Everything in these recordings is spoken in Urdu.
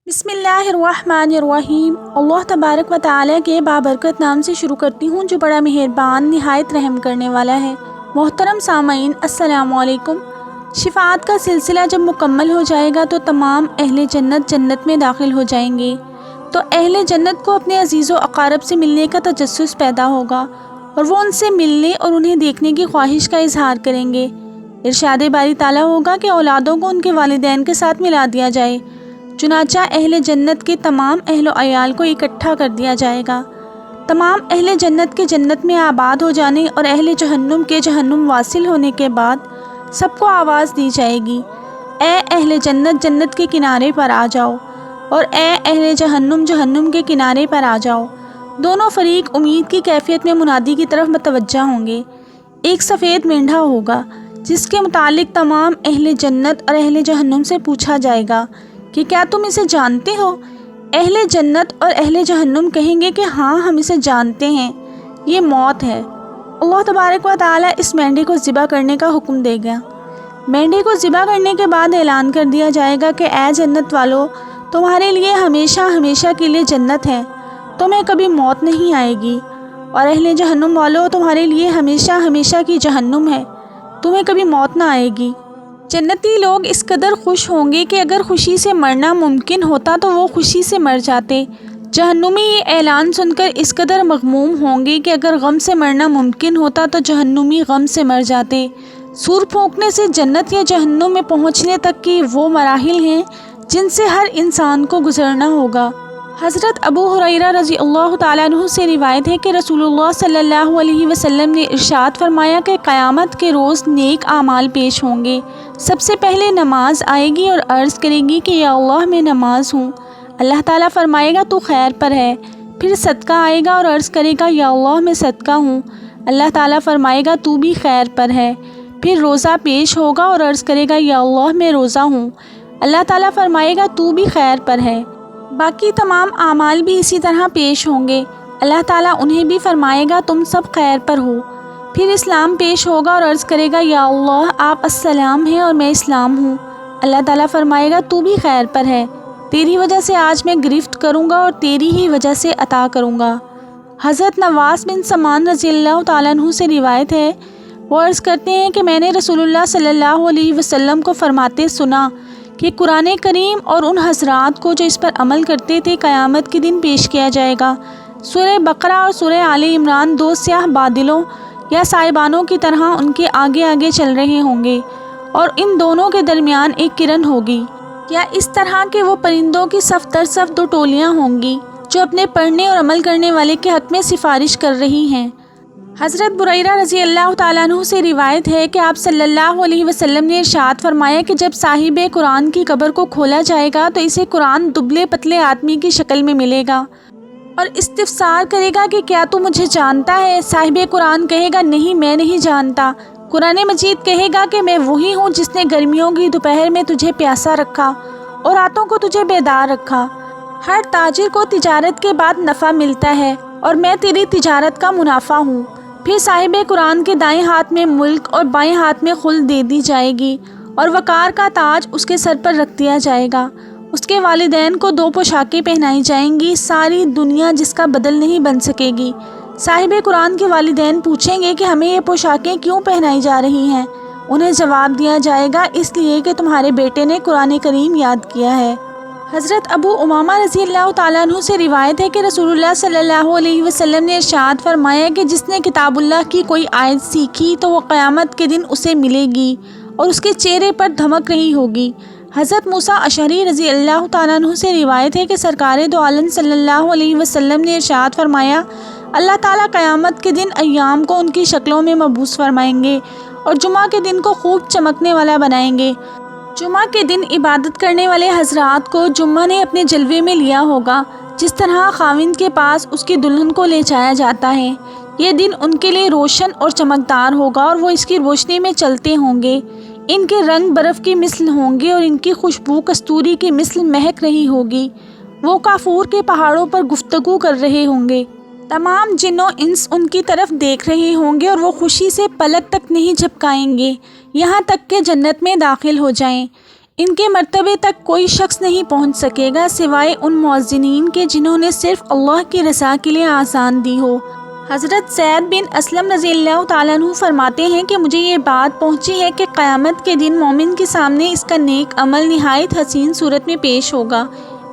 بسم اللہ الرحمن الرحیم۔ اللہ تبارک و تعالیٰ کے بابرکت نام سے شروع کرتی ہوں جو بڑا مہربان نہایت رحم کرنے والا ہے۔ محترم سامعین السلام علیکم۔ شفاعت کا سلسلہ جب مکمل ہو جائے گا تو تمام اہل جنت جنت میں داخل ہو جائیں گے، تو اہل جنت کو اپنے عزیز و اقارب سے ملنے کا تجسس پیدا ہوگا اور وہ ان سے ملنے اور انہیں دیکھنے کی خواہش کا اظہار کریں گے۔ ارشاد باری تعالیٰ ہوگا کہ اولادوں کو ان کے والدین کے ساتھ ملا دیا جائے، چنانچہ اہل جنت کے تمام اہل و عیال کو اکٹھا کر دیا جائے گا۔ تمام اہل جنت کے جنت میں آباد ہو جانے اور اہل جہنم کے جہنم واصل ہونے کے بعد سب کو آواز دی جائے گی، اے اہل جنت جنت کے کنارے پر آ جاؤ، اور اے اہل جہنم جہنم کے کنارے پر آ جاؤ۔ دونوں فریق امید کی کیفیت میں منادی کی طرف متوجہ ہوں گے۔ ایک سفید مینڈھا ہوگا جس کے متعلق تمام اہل جنت اور اہل جہنم سے پوچھا جائے گا کہ کیا تم اسے جانتے ہو؟ اہل جنت اور اہل جہنم کہیں گے کہ ہاں ہم اسے جانتے ہیں، یہ موت ہے۔ اللہ تبارک و تعالیٰ اس مینڈے کو ذبح کرنے کا حکم دے گا۔ مینڈے کو ذبح کرنے کے بعد اعلان کر دیا جائے گا کہ اے جنت والو، تمہارے لیے ہمیشہ ہمیشہ کے لیے جنت ہے، تمہیں کبھی موت نہیں آئے گی، اور اہل جہنم والو، تمہارے لیے ہمیشہ ہمیشہ کی جہنم ہے، تمہیں کبھی موت نہ آئے گی۔ جنتی لوگ اس قدر خوش ہوں گے کہ اگر خوشی سے مرنا ممکن ہوتا تو وہ خوشی سے مر جاتے۔ جہنمی یہ اعلان سن کر اس قدر مغموم ہوں گے کہ اگر غم سے مرنا ممکن ہوتا تو جہنمی غم سے مر جاتے۔ سور پھونکنے سے جنت یا جہنم میں پہنچنے تک کی وہ مراحل ہیں جن سے ہر انسان کو گزرنا ہوگا۔ حضرت ابو ہریرہ رضی اللہ تعالیٰ عنہ سے روایت ہے کہ رسول اللہ صلی اللہ علیہ وسلم نے ارشاد فرمایا کہ قیامت کے روز نیک اعمال پیش ہوں گے۔ سب سے پہلے نماز آئے گی اور عرض کرے گی کہ یا اللہ میں نماز ہوں۔ اللہ تعالیٰ فرمائے گا تو خیر پر ہے۔ پھر صدقہ آئے گا اور عرض کرے گا یا اللہ میں صدقہ ہوں۔ اللہ تعالیٰ فرمائے گا تو بھی خیر پر ہے۔ پھر روزہ پیش ہوگا اور عرض کرے گا یا اللہ میں روزہ ہوں۔ اللہ تعالیٰ فرمائے گا تو بھی خیر پر ہے۔ باقی تمام اعمال بھی اسی طرح پیش ہوں گے۔ اللہ تعالیٰ انہیں بھی فرمائے گا تم سب خیر پر ہو۔ پھر اسلام پیش ہوگا اور عرض کرے گا یا اللہ آپ السلام ہیں اور میں اسلام ہوں۔ اللہ تعالیٰ فرمائے گا تو بھی خیر پر ہے، تیری وجہ سے آج میں گرفت کروں گا اور تیری ہی وجہ سے عطا کروں گا۔ حضرت نواس بن سمان رضی اللہ تعالیٰ عنہ سے روایت ہے، وہ عرض کرتے ہیں کہ میں نے رسول اللہ صلی اللہ علیہ وسلم کو فرماتے سنا کہ قرآن کریم اور ان حضرات کو جو اس پر عمل کرتے تھے قیامت کے دن پیش کیا جائے گا۔ سورہ بقرہ اور سورہ آل عمران دو سیاہ بادلوں یا سائبانوں کی طرح ان کے آگے آگے چل رہے ہوں گے، اور ان دونوں کے درمیان ایک کرن ہوگی، یا اس طرح کہ وہ پرندوں کی صف در صف دو ٹولیاں ہوں گی جو اپنے پڑھنے اور عمل کرنے والے کے حق میں سفارش کر رہی ہیں۔ حضرت بریرہ رضی اللہ تعالیٰ عنہ سے روایت ہے کہ آپ صلی اللہ علیہ وسلم نے ارشاد فرمایا کہ جب صاحب قرآن کی قبر کو کھولا جائے گا تو اسے قرآن دبلے پتلے آدمی کی شکل میں ملے گا اور استفسار کرے گا کہ کیا تو مجھے جانتا ہے؟ صاحب قرآن کہے گا نہیں میں نہیں جانتا۔ قرآن مجید کہے گا کہ میں وہی ہوں جس نے گرمیوں کی دوپہر میں تجھے پیاسا رکھا اور راتوں کو تجھے بیدار رکھا۔ ہر تاجر کو تجارت کے بعد نفع ملتا ہے اور میں تیری تجارت کا منافع ہوں۔ پھر صاحب قرآن کے دائیں ہاتھ میں ملک اور بائیں ہاتھ میں خلد دے دی جائے گی اور وقار کا تاج اس کے سر پر رکھ دیا جائے گا۔ اس کے والدین کو دو پوشاکیں پہنائی جائیں گی، ساری دنیا جس کا بدل نہیں بن سکے گی۔ صاحب قرآن کے والدین پوچھیں گے کہ ہمیں یہ پوشاکیں کیوں پہنائی جا رہی ہیں؟ انہیں جواب دیا جائے گا اس لیے کہ تمہارے بیٹے نے قرآن کریم یاد کیا ہے۔ حضرت ابو امامہ رضی اللہ تعالیٰ عنہ سے روایت ہے کہ رسول اللہ صلی اللہ علیہ وسلم نے ارشاد فرمایا کہ جس نے کتاب اللہ کی کوئی آیت سیکھی تو وہ قیامت کے دن اسے ملے گی اور اس کے چہرے پر دھمک رہی ہوگی۔ حضرت موسیٰ اشعری رضی اللہ تعالیٰ عنہ سے روایت ہے کہ سرکار دو عالم صلی اللہ علیہ وسلم نے ارشاد فرمایا اللہ تعالیٰ قیامت کے دن ایام کو ان کی شکلوں میں مبعوث فرمائیں گے اور جمعہ کے دن کو خوب چمکنے والا بنائیں گے۔ جمعہ کے دن عبادت کرنے والے حضرات کو جمعہ نے اپنے جلوے میں لیا ہوگا، جس طرح خاوند کے پاس اس کی دلہن کو لے جایا جاتا ہے۔ یہ دن ان کے لیے روشن اور چمکدار ہوگا اور وہ اس کی روشنی میں چلتے ہوں گے۔ ان کے رنگ برف کی مثل ہوں گے اور ان کی خوشبو کستوری کی مثل مہک رہی ہوگی۔ وہ کافور کے پہاڑوں پر گفتگو کر رہے ہوں گے۔ تمام جن و انس ان کی طرف دیکھ رہے ہوں گے اور وہ خوشی سے پلک تک نہیں جھپکائیں گے یہاں تک کہ جنت میں داخل ہو جائیں۔ ان کے مرتبے تک کوئی شخص نہیں پہنچ سکے گا سوائے ان مؤذنین کے جنہوں نے صرف اللہ کی رضا کے لیے آزان دی ہو۔ حضرت زید بن اسلم رضی اللہ تعالیٰ عنہ فرماتے ہیں کہ مجھے یہ بات پہنچی ہے کہ قیامت کے دن مومن کے سامنے اس کا نیک عمل نہایت حسین صورت میں پیش ہوگا،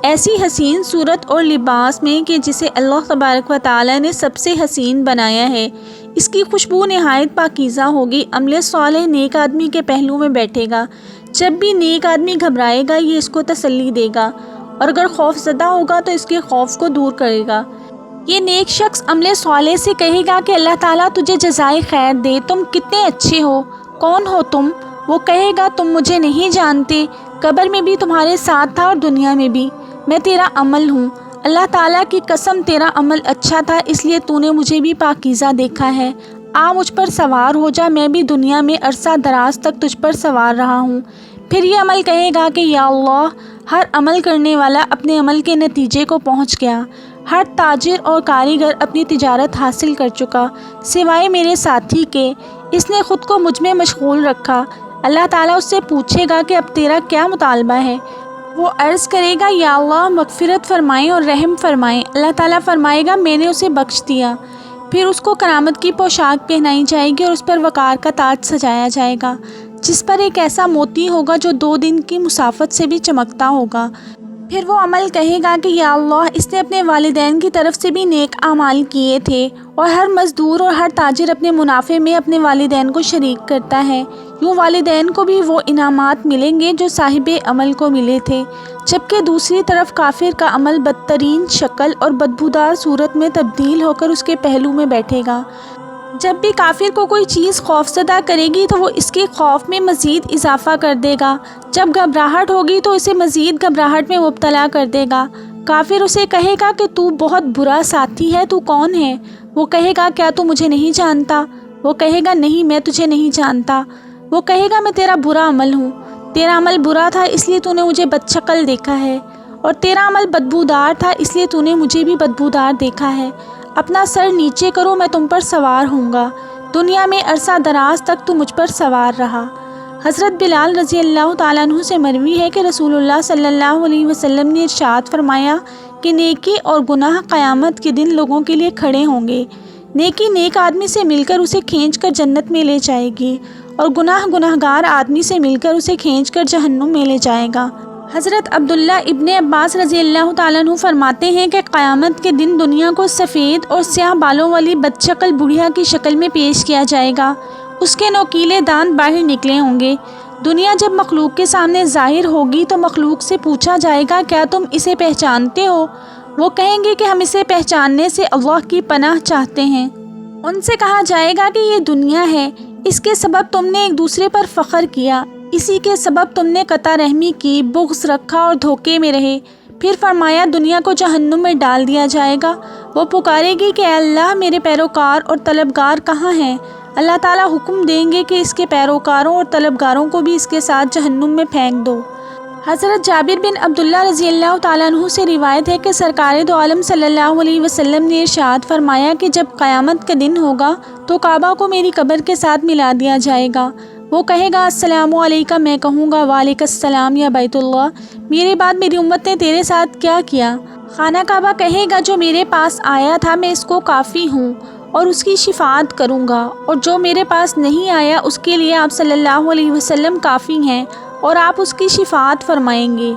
ایسی حسین صورت اور لباس میں کہ جسے اللہ تبارک و تعالیٰ نے سب سے حسین بنایا ہے۔ اس کی خوشبو نہایت پاکیزہ ہوگی۔ عمل صالح نیک آدمی کے پہلو میں بیٹھے گا۔ جب بھی نیک آدمی گھبرائے گا یہ اس کو تسلی دے گا، اور اگر خوف زدہ ہوگا تو اس کے خوف کو دور کرے گا۔ یہ نیک شخص عمل صالح سے کہے گا کہ اللہ تعالیٰ تجھے جزائے خیر دے، تم کتنے اچھے ہو، کون ہو تم؟ وہ کہے گا تم مجھے نہیں جانتے، قبر میں بھی تمہارے ساتھ تھا اور دنیا میں بھی، میں تیرا عمل ہوں۔ اللہ تعالیٰ کی قسم تیرا عمل اچھا تھا اس لیے تو نے مجھے بھی پاکیزہ دیکھا ہے، آ مجھ پر سوار ہو جا، میں بھی دنیا میں عرصہ دراز تک تجھ پر سوار رہا ہوں۔ پھر یہ عمل کہے گا کہ یا اللہ، ہر عمل کرنے والا اپنے عمل کے نتیجے کو پہنچ گیا، ہر تاجر اور کاریگر اپنی تجارت حاصل کر چکا سوائے میرے ساتھی کے، اس نے خود کو مجھ میں مشغول رکھا۔ اللہ تعالیٰ اس سے پوچھے گا کہ اب تیرا کیا مطالبہ ہے؟ وہ عرض کرے گا یا اللہ مغفرت فرمائیں اور رحم فرمائیں۔ اللہ تعالیٰ فرمائے گا میں نے اسے بخش دیا۔ پھر اس کو کرامت کی پوشاک پہنائی جائے گی اور اس پر وقار کا تاج سجایا جائے گا جس پر ایک ایسا موتی ہوگا جو 2 دن کی مسافت سے بھی چمکتا ہوگا۔ پھر وہ عمل کہے گا کہ یا اللہ، اس نے اپنے والدین کی طرف سے بھی نیک اعمال کیے تھے، اور ہر مزدور اور ہر تاجر اپنے منافع میں اپنے والدین کو شریک کرتا ہے، یوں والدین کو بھی وہ انعامات ملیں گے جو صاحب عمل کو ملے تھے۔ جبکہ دوسری طرف کافر کا عمل بدترین شکل اور بدبودار صورت میں تبدیل ہو کر اس کے پہلو میں بیٹھے گا۔ جب بھی کافر کو کوئی چیز خوفزدہ کرے گی تو وہ اس کے خوف میں مزید اضافہ کر دے گا، جب گھبراہٹ ہوگی تو اسے مزید گھبراہٹ میں مبتلا کر دے گا۔ کافر اسے کہے گا کہ تو بہت برا ساتھی ہے، تو کون ہے؟ وہ کہے گا کیا تو مجھے نہیں جانتا؟ وہ کہے گا نہیں، میں تجھے نہیں جانتا۔ وہ کہے گا میں تیرا برا عمل ہوں، تیرا عمل برا تھا اس لیے تو نے مجھے بدشکل دیکھا ہے، اور تیرا عمل بدبودار تھا اس لیے تو نے مجھے بھی بدبودار دیکھا ہے۔ اپنا سر نیچے کرو، میں تم پر سوار ہوں گا۔ دنیا میں عرصہ دراز تک تو مجھ پر سوار رہا۔ حضرت بلال رضی اللہ تعالیٰ عنہ سے مروی ہے کہ رسول اللہ صلی اللہ علیہ وسلم نے ارشاد فرمایا کہ نیکی اور گناہ قیامت کے دن لوگوں کے لیے کھڑے ہوں گے۔ نیکی نیک آدمی سے مل کر اسے کھینچ کر جنت میں لے جائے گی، اور گناہ گناہگار آدمی سے مل کر اسے کھینچ کر جہنم میں لے جائے گا۔ حضرت عبداللہ ابن عباس رضی اللہ تعالیٰ عنہ فرماتے ہیں کہ قیامت کے دن دنیا کو سفید اور سیاہ بالوں والی بدشکل بڑھیا کی شکل میں پیش کیا جائے گا، اس کے نوکیلے دانت باہر نکلے ہوں گے۔ دنیا جب مخلوق کے سامنے ظاہر ہوگی تو مخلوق سے پوچھا جائے گا کیا تم اسے پہچانتے ہو؟ وہ کہیں گے کہ ہم اسے پہچاننے سے اللہ کی پناہ چاہتے ہیں۔ ان سے کہا جائے گا کہ یہ دنیا ہے، اس کے سبب تم نے ایک دوسرے پر فخر کیا، اسی کے سبب تم نے قطع رحمی کی، بغض رکھا اور دھوکے میں رہے۔ پھر فرمایا دنیا کو جہنم میں ڈال دیا جائے گا۔ وہ پکارے گی کہ اے اللہ، میرے پیروکار اور طلبگار کہاں ہیں؟ اللہ تعالیٰ حکم دیں گے کہ اس کے پیروکاروں اور طلبگاروں کو بھی اس کے ساتھ جہنم میں پھینک دو۔ حضرت جابر بن عبداللہ رضی اللہ تعالیٰ عنہ سے روایت ہے کہ سرکار دو عالم صلی اللہ علیہ وسلم نے ارشاد فرمایا کہ جب قیامت کا دن ہوگا تو کعبہ کو میری قبر کے ساتھ ملا دیا جائے گا۔ وہ کہے گا السلام علیکم، میں کہوں گا وعلیکم السلام یا بیت اللہ، میرے بعد میری امت نے تیرے ساتھ کیا کیا؟ خانہ کعبہ کہے گا جو میرے پاس آیا تھا میں اس کو کافی ہوں اور اس کی شفاعت کروں گا، اور جو میرے پاس نہیں آیا اس کے لیے آپ صلی اللہ علیہ وسلم کافی ہیں اور آپ اس کی شفاعت فرمائیں گے۔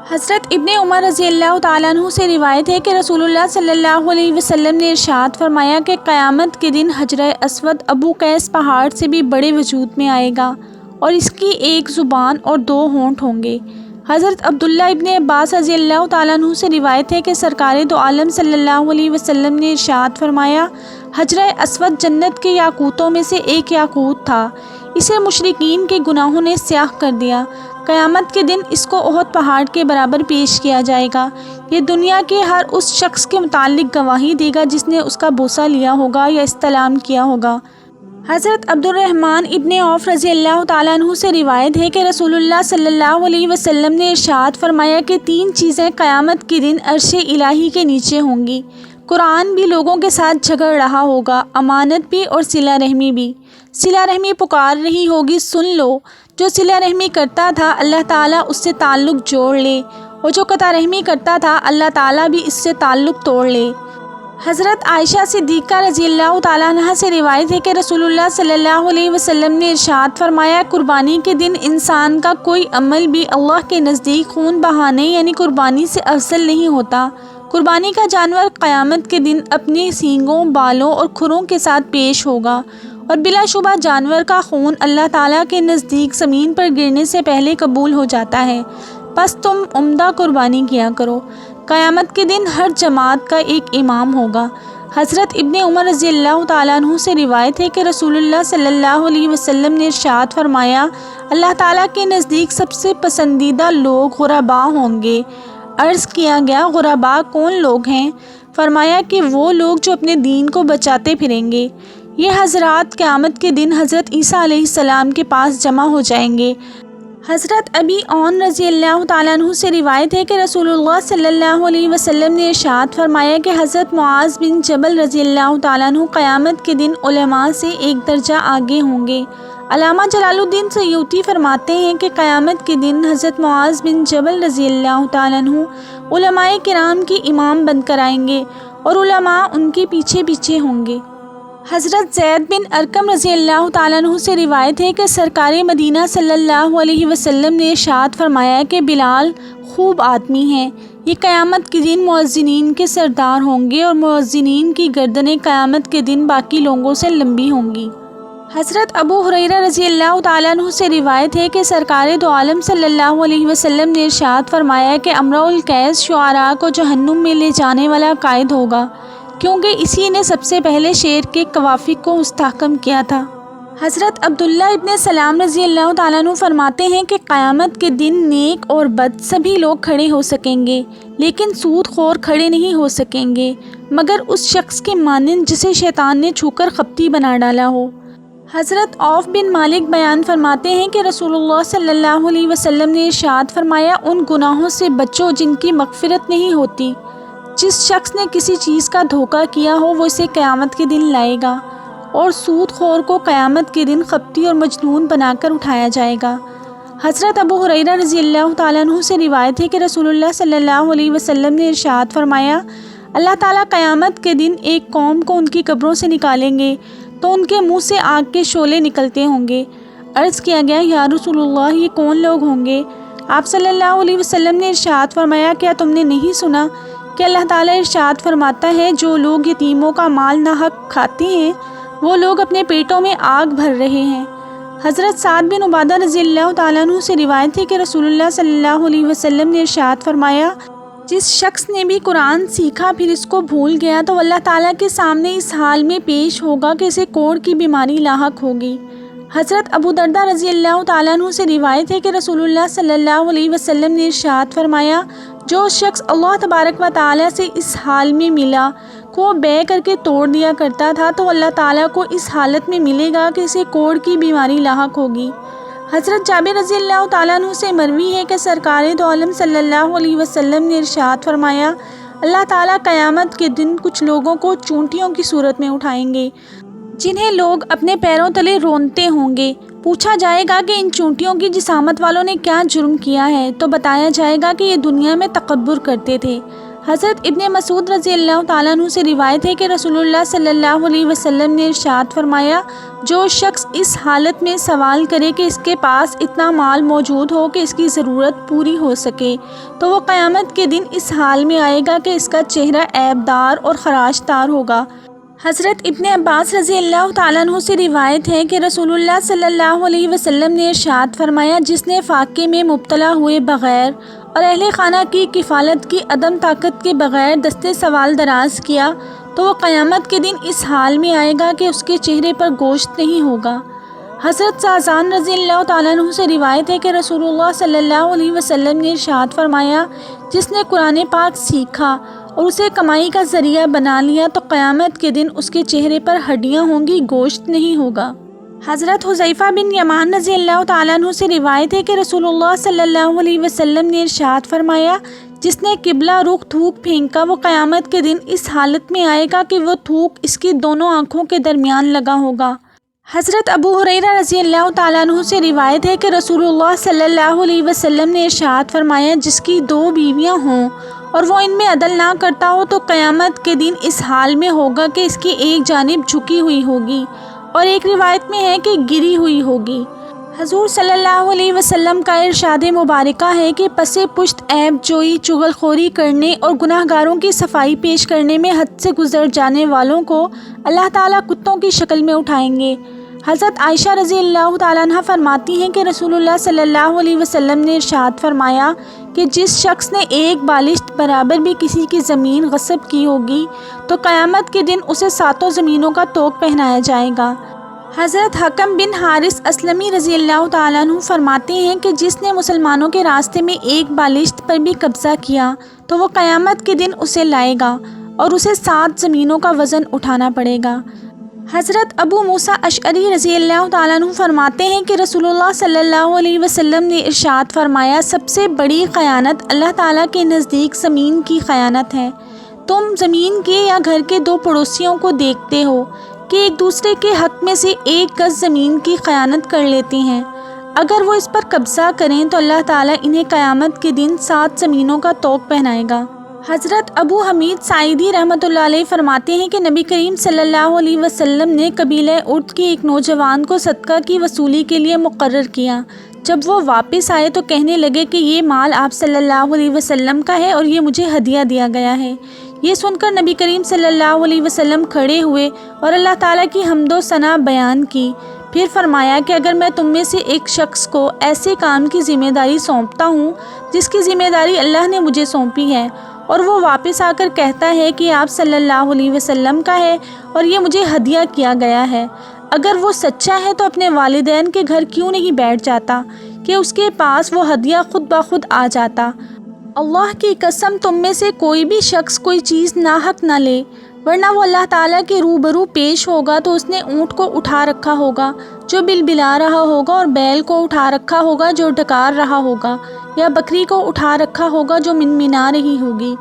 حضرت ابن عمر رضی اللہ تعالیٰ عنہ سے روایت ہے کہ رسول اللہ صلی اللہ علیہ وسلم نے ارشاد فرمایا کہ قیامت کے دن حجر اسود ابو قیس پہاڑ سے بھی بڑے وجود میں آئے گا، اور اس کی ایک زبان اور 2 ہونٹ ہوں گے۔ حضرت عبداللہ ابن عباس رضی اللہ تعالیٰ عنہ سے روایت ہے کہ سرکار دو عالم صلی اللہ علیہ وسلم نے ارشاد فرمایا حجر اسود جنت کے یاقوتوں میں سے ایک یاقوت تھا، اسے مشرکین کے گناہوں نے سیاہ کر دیا۔ قیامت کے دن اس کو احد پہاڑ کے برابر پیش کیا جائے گا۔ یہ دنیا کے ہر اس شخص کے متعلق گواہی دے گا جس نے اس کا بوسہ لیا ہوگا یا استلام کیا ہوگا۔ حضرت عبد الرحمن ابن عوف رضی اللہ تعالیٰ عنہ سے روایت ہے کہ رسول اللہ صلی اللہ علیہ وسلم نے ارشاد فرمایا کہ 3 چیزیں قیامت کے دن عرش الہی کے نیچے ہوں گی۔ قرآن بھی لوگوں کے ساتھ جھگڑ رہا ہوگا، امانت بھی اور صلہ رحمی بھی۔ صلہ رحمی پکار رہی ہوگی، سن لو۔ جو صلہ رحمی کرتا تھا اللہ تعالیٰ اس سے تعلق جوڑ لے، اور جو قطع رحمی کرتا تھا اللہ تعالیٰ بھی اس سے تعلق توڑ لے۔ حضرت عائشہ صدیقہ رضی اللہ تعالیٰ عنہ سے روایت ہے کہ رسول اللہ صلی اللہ علیہ وسلم نے ارشاد فرمایا، قربانی کے دن انسان کا کوئی عمل بھی اللہ کے نزدیک خون بہانے یعنی قربانی سے افضل نہیں ہوتا۔ قربانی کا جانور قیامت کے دن اپنے سینگوں، بالوں اور کھروں کے ساتھ پیش ہوگا، اور بلا شبہ جانور کا خون اللہ تعالیٰ کے نزدیک زمین پر گرنے سے پہلے قبول ہو جاتا ہے، پس تم عمدہ قربانی کیا کرو۔ قیامت کے دن ہر جماعت کا ایک امام ہوگا۔ حضرت ابن عمر رضی اللہ تعالیٰ عنہ سے روایت ہے کہ رسول اللہ صلی اللہ علیہ وسلم نے ارشاد فرمایا، اللہ تعالیٰ کے نزدیک سب سے پسندیدہ لوگ غرباء ہوں گے۔ عرض کیا گیا، غرباء کون لوگ ہیں؟ فرمایا کہ وہ لوگ جو اپنے دین کو بچاتے پھریں گے۔ یہ حضرات قیامت کے دن حضرت عیسیٰ علیہ السلام کے پاس جمع ہو جائیں گے۔ حضرت ابی اون رضی اللہ تعالیٰ عنہ سے روایت ہے کہ رسول اللہ صلی اللہ علیہ وسلم نے ارشاد فرمایا کہ حضرت معاذ بن جبل رضی اللہ تعالیٰ عنہ قیامت کے دن علماء سے ایک درجہ آگے ہوں گے۔ علامہ جلال الدین سیوطی فرماتے ہیں کہ قیامت کے دن حضرت معاذ بن جبل رضی اللہ تعالیٰ عنہ علماء کرام کی امام بن کر آئیں گے، اور علماء ان کے پیچھے پیچھے ہوں گے۔ حضرت زید بن ارقم رضی اللہ تعالیٰ عنہ سے روایت ہے کہ سرکار مدینہ صلی اللہ علیہ وسلم نے ارشاد فرمایا کہ بلال خوب آدمی ہیں، یہ قیامت کے دن مؤذنین کے سردار ہوں گے، اور مؤذنین کی گردنیں قیامت کے دن باقی لوگوں سے لمبی ہوں گی۔ حضرت ابو ہریرہ رضی اللہ تعالیٰ عنہ سے روایت ہے کہ سرکار دو عالم صلی اللہ علیہ وسلم نے ارشاد فرمایا کہ امرؤ القیس شعراء کو جہنم میں لے جانے والا قائد ہوگا، کیونکہ اسی نے سب سے پہلے شعر کے قوافی کو مستحکم کیا تھا۔ حضرت عبداللہ ابن سلام رضی اللہ تعالیٰ عنہ فرماتے ہیں کہ قیامت کے دن نیک اور بد سبھی لوگ کھڑے ہو سکیں گے، لیکن سود خور کھڑے نہیں ہو سکیں گے مگر اس شخص کے مانند جسے شیطان نے چھو کر خپتی بنا ڈالا ہو۔ حضرت عوف بن مالک بیان فرماتے ہیں کہ رسول اللہ صلی اللہ علیہ وسلم نے ارشاد فرمایا، ان گناہوں سے بچو جن کی مغفرت نہیں ہوتی۔ جس شخص نے کسی چیز کا دھوکہ کیا ہو وہ اسے قیامت کے دن لائے گا، اور سود خور کو قیامت کے دن خپتی اور مجنون بنا کر اٹھایا جائے گا۔ حضرت ابو ہریرہ رضی اللہ تعالیٰ عنہ سے روایت ہے کہ رسول اللہ صلی اللہ علیہ وسلم نے ارشاد فرمایا، اللہ تعالیٰ قیامت کے دن ایک قوم کو ان کی قبروں سے نکالیں گے تو ان کے منہ سے آگ کے شعلے نکلتے ہوں گے۔ عرض کیا گیا، یا رسول اللہ یہ کون لوگ ہوں گے؟ آپ صلی اللہ علیہ وسلم نے ارشاد فرمایا، کیا تم نے نہیں سنا کہ اللہ تعالیٰ ارشاد فرماتا ہے، جو لوگ یتیموں کا مال ناحق کھاتے ہیں وہ لوگ اپنے پیٹوں میں آگ بھر رہے ہیں۔ حضرت سعد بن عبادہ رضی اللہ تعالیٰ عنہ سے روایت ہے کہ رسول اللہ صلی اللہ علیہ وسلم نے ارشاد فرمایا، جس شخص نے بھی قرآن سیکھا پھر اس کو بھول گیا تو اللہ تعالیٰ کے سامنے اس حال میں پیش ہوگا کہ اسے کوڑ کی بیماری لاحق ہوگی۔ حضرت ابو دردہ رضی اللہ تعالیٰ عنہ سے روایت ہے کہ رسول اللہ صلی اللہ علیہ وسلم نے ارشاد فرمایا، جو شخص اللہ تبارک و تعالیٰ سے اس حال میں ملا کو بے کر کے توڑ دیا کرتا تھا تو اللہ تعالیٰ کو اس حالت میں ملے گا کہ اسے کوڑ کی بیماری لاحق ہوگی۔ حضرت جابر رضی اللہ تعالیٰ عنہ سے مروی ہے کہ سرکار دو عالم صلی اللہ علیہ وسلم نے ارشاد فرمایا، اللہ تعالیٰ قیامت کے دن کچھ لوگوں کو چونٹیوں کی صورت میں اٹھائیں گے جنہیں لوگ اپنے پیروں تلے رونتے ہوں گے۔ پوچھا جائے گا کہ ان چونٹیوں کی جسامت والوں نے کیا جرم کیا ہے، تو بتایا جائے گا کہ یہ دنیا میں تکبر کرتے تھے۔ حضرت ابن مسعود رضی اللہ تعالیٰ عنہ سے روایت ہے کہ رسول اللہ صلی اللہ علیہ وسلم نے ارشاد فرمایا، جو شخص اس حالت میں سوال کرے کہ اس کے پاس اتنا مال موجود ہو کہ اس کی ضرورت پوری ہو سکے تو وہ قیامت کے دن اس حال میں آئے گا کہ اس کا چہرہ عیب دار اور خراش دار ہوگا۔ حضرت ابن عباس رضی اللہ تعالیٰ عنہ سے روایت ہے کہ رسول اللہ صلی اللہ علیہ وسلم نے ارشاد فرمایا، جس نے فاقے میں مبتلا ہوئے بغیر اور اہل خانہ کی کفالت کی عدم طاقت کے بغیر دستے سوال دراز کیا تو وہ قیامت کے دن اس حال میں آئے گا کہ اس کے چہرے پر گوشت نہیں ہوگا۔ حضرت سازان رضی اللہ تعالیٰ عنہ سے روایت ہے کہ رسول اللہ صلی اللہ علیہ وسلم نے ارشاد فرمایا، جس نے قرآن پاک سیکھا اور اسے کمائی کا ذریعہ بنا لیا تو قیامت کے دن اس کے چہرے پر ہڈیاں ہوں گی، گوشت نہیں ہوگا۔ حضرت حذیفہ بن یمان رضی اللہ تعالیٰ عنہ سے روایت ہے کہ رسول اللہ صلی اللہ علیہ وسلم نے ارشاد فرمایا، جس نے قبلہ رخ تھوک پھینکا وہ قیامت کے دن اس حالت میں آئے گا کہ وہ تھوک اس کی دونوں آنکھوں کے درمیان لگا ہوگا۔ حضرت ابو ہریرہ رضی اللہ تعالیٰ عنہ سے روایت ہے کہ رسول صلی اللہ علیہ وسلم نے ارشاد فرمایا، جس کی 2 بیویاں ہوں اور وہ ان میں عدل نہ کرتا ہو تو قیامت کے دن اس حال میں ہوگا کہ اس کی ایک جانب جھکی ہوئی ہوگی اور ایک روایت میں ہے کہ گری ہوئی ہوگی۔ حضور صلی اللہ علیہ وسلم کا ارشاد مبارکہ ہے کہ پس پشت عیب جوئی، چغل خوری کرنے اور گناہ گاروں کی صفائی پیش کرنے میں حد سے گزر جانے والوں کو اللہ تعالیٰ کتوں کی شکل میں اٹھائیں گے۔ حضرت عائشہ رضی اللہ تعالیٰ عنہ فرماتی ہیں کہ رسول اللہ صلی اللہ علیہ وسلم نے ارشاد فرمایا کہ جس شخص نے ایک بالشت برابر بھی کسی کی زمین غصب کی ہوگی تو قیامت کے دن اسے 7 زمینوں کا طوق پہنایا جائے گا۔ حضرت حکم بن حارث اسلمی رضی اللہ تعالیٰ عنہ فرماتے ہیں کہ جس نے مسلمانوں کے راستے میں ایک بالشت پر بھی قبضہ کیا تو وہ قیامت کے دن اسے لائے گا اور اسے 7 زمینوں کا وزن اٹھانا پڑے گا۔ حضرت ابو موسیٰ اشعری رضی اللہ تعالیٰ عنہ فرماتے ہیں کہ رسول اللہ صلی اللہ علیہ وسلم نے ارشاد فرمایا، سب سے بڑی خیانت اللہ تعالیٰ کے نزدیک زمین کی خیانت ہے۔ تم زمین کے یا گھر کے 2 پڑوسیوں کو دیکھتے ہو کہ ایک دوسرے کے حق میں سے 1 گز زمین کی خیانت کر لیتے ہیں، اگر وہ اس پر قبضہ کریں تو اللہ تعالیٰ انہیں قیامت کے دن 7 زمینوں کا طوق پہنائے گا۔ حضرت ابو حمید ساعدی رحمۃ اللہ علیہ فرماتے ہیں کہ نبی کریم صلی اللہ علیہ وسلم نے قبیلہ اُرد کے ایک نوجوان کو صدقہ کی وصولی کے لیے مقرر کیا۔ جب وہ واپس آئے تو کہنے لگے کہ یہ مال آپ صلی اللہ علیہ وسلم کا ہے اور یہ مجھے ہدیہ دیا گیا ہے۔ یہ سن کر نبی کریم صلی اللہ علیہ وسلم کھڑے ہوئے اور اللہ تعالیٰ کی حمد و ثنا بیان کی، پھر فرمایا کہ اگر میں تم میں سے ایک شخص کو ایسے کام کی ذمہ داری سونپتا ہوں جس کی ذمہ داری اللہ نے مجھے سونپی ہے اور وہ واپس آ کر کہتا ہے کہ آپ صلی اللہ علیہ وسلم کا ہے اور یہ مجھے ہدیہ کیا گیا ہے، اگر وہ سچا ہے تو اپنے والدین کے گھر کیوں نہیں بیٹھ جاتا کہ اس کے پاس وہ ہدیہ خود بخود آ جاتا۔ اللہ کی قسم تم میں سے کوئی بھی شخص کوئی چیز ناحق نہ لے، ورنہ وہ اللہ تعالیٰ کے روبرو پیش ہوگا تو اس نے اونٹ کو اٹھا رکھا ہوگا جو بلبلا رہا ہوگا، اور بیل کو اٹھا رکھا ہوگا جو ڈکار رہا ہوگا، یا بکری کو اٹھا رکھا ہوگا جو منمنا رہی ہوگی۔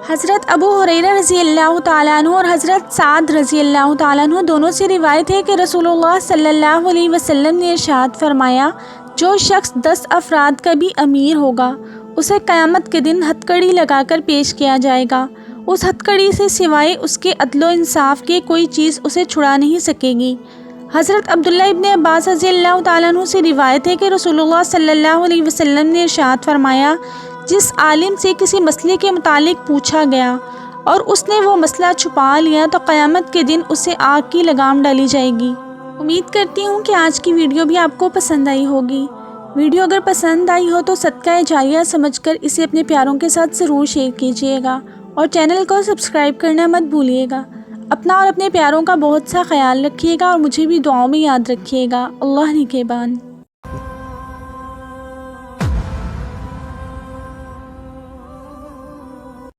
حضرت ابو ہریرہ رضی اللہ تعالیٰ عنہ اور حضرت سعد رضی اللہ تعالیٰ عنہ دونوں سے روایت ہے کہ رسول اللہ صلی اللہ علیہ وسلم نے ارشاد فرمایا، جو شخص 10 افراد کا بھی امیر ہوگا اسے قیامت کے دن ہتھکڑی لگا کر پیش کیا جائے گا، اس ہتھکڑی سے سوائے اس کے عدل و انصاف کے کوئی چیز اسے چھڑا نہیں سکے گی۔ حضرت عبداللہ ابن عباس رضی اللہ تعالیٰ عنہ سے روایت ہے کہ رسول اللہ صلی اللہ علیہ وسلم نے ارشاد فرمایا، جس عالم سے کسی مسئلے کے متعلق پوچھا گیا اور اس نے وہ مسئلہ چھپا لیا تو قیامت کے دن اسے آگ کی لگام ڈالی جائے گی۔ امید کرتی ہوں کہ آج کی ویڈیو بھی آپ کو پسند آئی ہوگی۔ ویڈیو اگر پسند آئی ہو تو صدقہ جاریہ سمجھ کر اسے اپنے پیاروں کے ساتھ ضرور شیئر کیجیے گا اور چینل کو سبسکرائب کرنا مت بھولیے گا۔ اپنا اور اپنے پیاروں کا بہت سا خیال رکھیے گا اور مجھے بھی دعاؤں میں یاد رکھیے گا۔ اللہ نگہبان۔